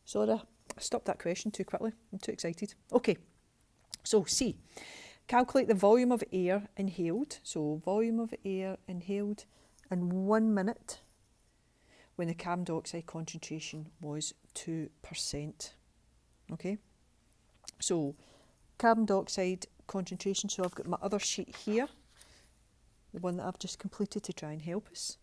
Sorry, I stopped that question too quickly. I'm too excited. Okay, so C. Calculate the volume of air inhaled. So volume of air inhaled in 1 minute when the carbon dioxide concentration was 2%. Okay, so carbon dioxide concentration. So I've got my other sheet here, the one that I've just completed to try and help us.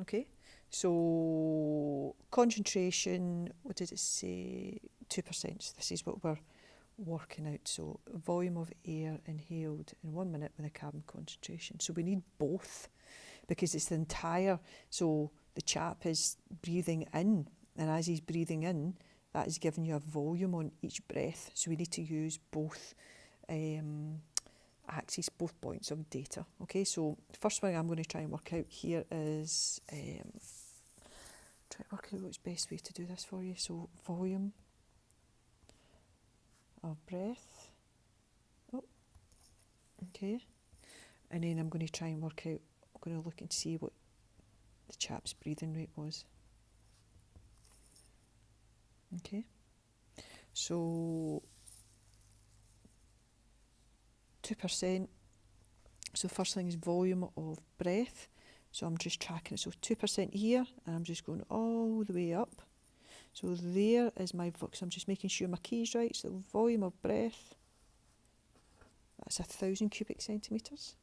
Okay, so concentration, what did it say? 2%. This is what we're working out. So volume of air inhaled in 1 minute with a carbon concentration. So we need both because it's the entire, so the chap is breathing in, and as he's breathing in, that is giving you a volume on each breath. So we need to use both axes, both points of data. Okay, so the first one I'm going to try and work out here is, try to work out what's the best way to do this for you. So volume of breath. Oh, okay. And then I'm going to try and work out, I'm going to look and see what the chap's breathing rate was. Okay. So 2%. So first thing is volume of breath. So I'm just tracking it. So 2% here, and I'm just going all the way up. So there is my, so I'm just making sure my key's right. So volume of breath, that's 1,000 cubic centimetres.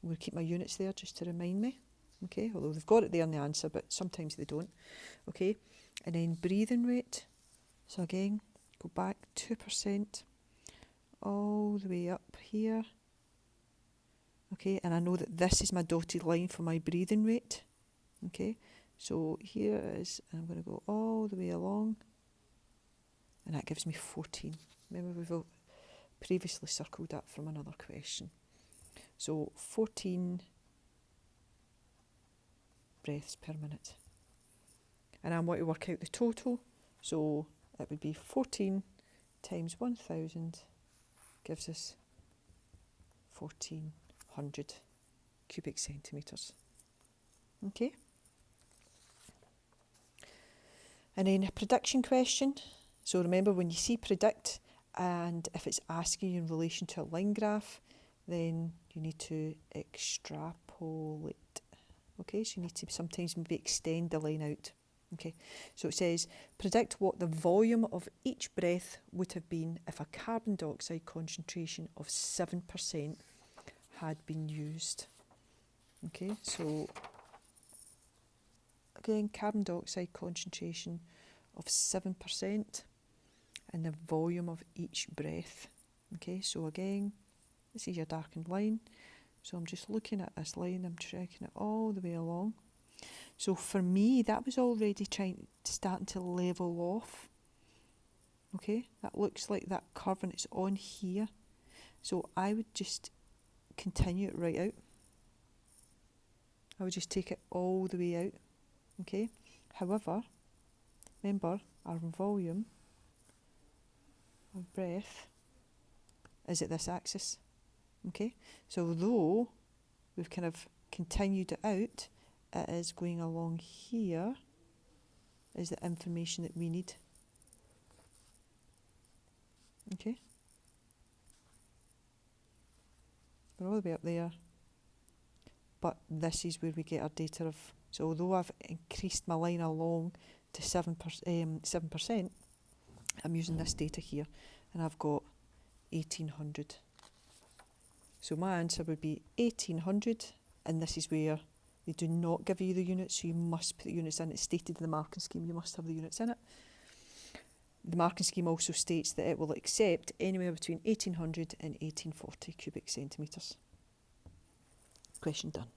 I'm going to keep my units there just to remind me. Okay, although they've got it there in the answer, but sometimes they don't. Okay, and then breathing rate. So again, go back 2%, all the way up here. Okay, and I know that this is my dotted line for my breathing rate. Okay, so here it is, and I'm going to go all the way along, and that gives me 14. Remember, we've previously circled that from another question. So 14 breaths per minute. And I want to work out the total, so it would be 14 times 1,000 gives us 1,400 cubic centimetres. Okay. And then a prediction question. So remember, when you see predict, and if it's asking you in relation to a line graph, then you need to extrapolate. Okay, so you need to sometimes maybe extend the line out. Okay, so it says, predict what the volume of each breath would have been if a carbon dioxide concentration of 7% had been used. Okay, so again, carbon dioxide concentration of 7% and the volume of each breath. Okay, so again, this is your darkened line. So I'm just looking at this line, I'm tracking it all the way along. So for me, that was already starting to level off. Okay, that looks like that curve and it's on here. So I would just continue it right out. I would just take it all the way out. Okay, however, remember our volume of breath is at this axis. Okay, so though we've kind of continued it out, it is going along here is the information that we need. Okay, we're all the way up there, but this is where we get our data of, so although I've increased my line along to 7%, I'm using this data here, and I've got 1,800. So my answer would be 1,800, and this is where they do not give you the units, so you must put the units in. It's stated in the marking scheme, you must have the units in it. The marking scheme also states that it will accept anywhere between 1,800 and 1,840 cubic centimetres. Question done.